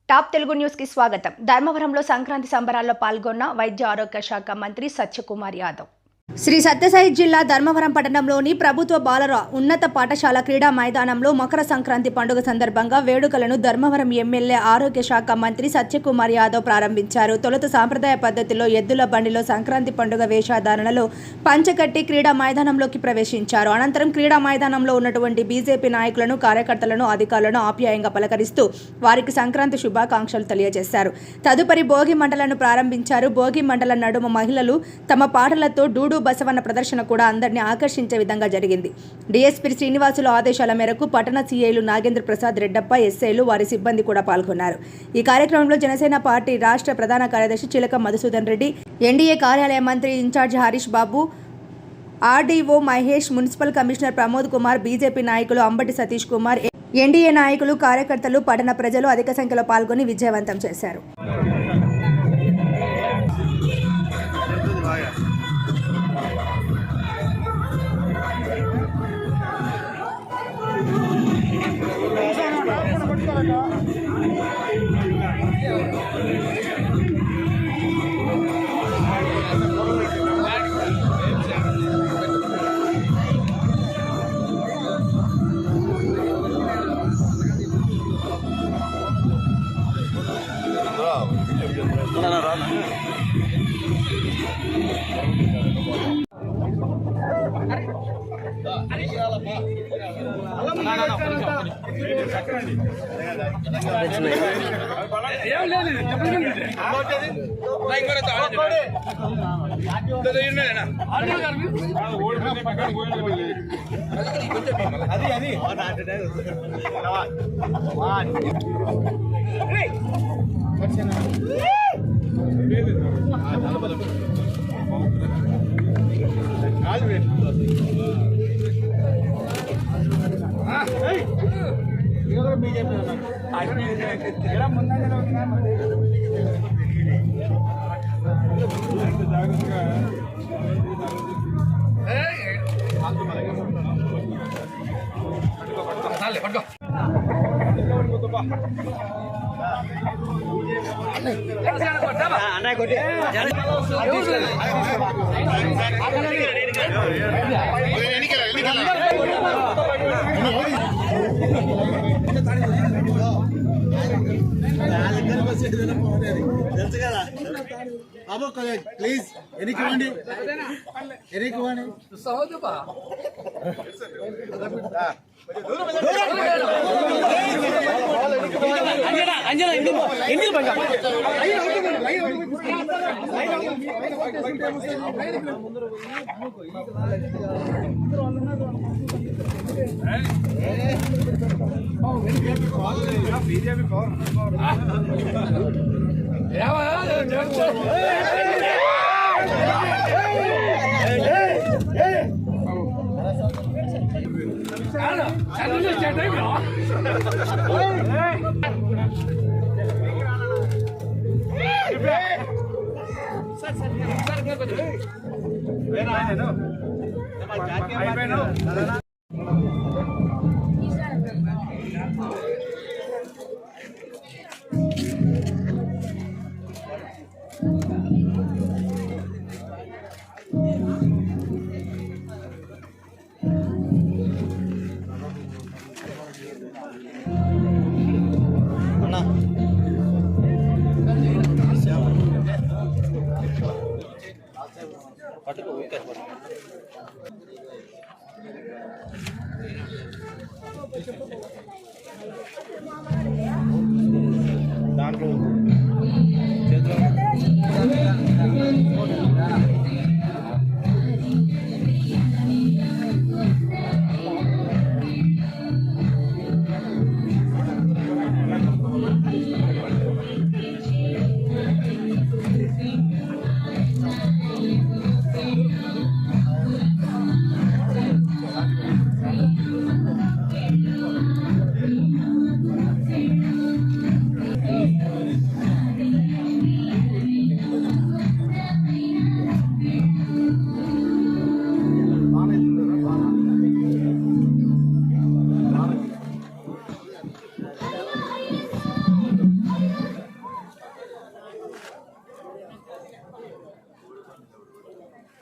Top Telugu news కి స్వాగతం. ధర్మవరంలో సంక్రాంతి సంబరాల్లో పాల్గొన్న వైద్య ఆరోగ్య శాఖ మంత్రి సత్యకుమార్ యాదవ్. శ్రీ సత్యసాయి జిల్లా ధర్మవరం పట్టణంలోని ప్రభుత్వ బాలర ఉన్నత పాఠశాల క్రీడా మైదానంలో మకర సంక్రాంతి పండుగ సందర్భంగా వేడుకలను ధర్మవరం ఎమ్మెల్యే ఆరోగ్య శాఖ మంత్రి సత్యకుమార్ యాదవ్ ప్రారంభించారు. తొలుత సాంప్రదాయ పద్ధతిలో ఎద్దుల బండిలో సంక్రాంతి పండుగ వేషధారణలో పంచకట్టి క్రీడా మైదానంలోకి ప్రవేశించారు. అనంతరం క్రీడా మైదానంలో ఉన్నటువంటి బీజేపీ నాయకులను, కార్యకర్తలను, అధికారులను ఆప్యాయంగా పలకరిస్తూ వారికి సంక్రాంతి శుభాకాంక్షలు తెలియజేశారు. తదుపరి భోగి మంటలను ప్రారంభించారు. భోగి మంటల నడుమ మహిళలు తమ పాటలతో డూడు బసవన్న ప్రదర్శన కూడా అందరినీ ఆకర్షించే విధంగా జరిగింది. డీఎస్పీ శ్రీనివాసులు ఆదేశాల మేరకు పట్టణ సీఐలు నాగేంద్ర ప్రసాద్, రెడ్డప్ప, ఎస్ఐలు, వారి సిబ్బంది కూడా పాల్గొన్నారు. ఈ కార్యక్రమంలో జనసేన పార్టీ రాష్ట్ర ప్రధాన కార్యదర్శి చిలక మధుసూదన్ రెడ్డి, ఎన్డీఏ కార్యాలయ మంత్రి incharge Harish Babu, RDO Mahesh, municipal commissioner Pramod Kumar, BJP నాయకులు అంబటి సతీష్ కుమార్, ఎన్డీఏ నాయకులు, కార్యకర్తలు, పట్టణ ప్రజలు అధిక సంఖ్యలో పాల్గొని విజయవంతం చేశారు. తెలుసు కదా బాబు, ప్లీజ్ ఎన్నికివ్వండి, ఎన్నికివ్వండి. బీజేపీ పవర్ పట్టుకో.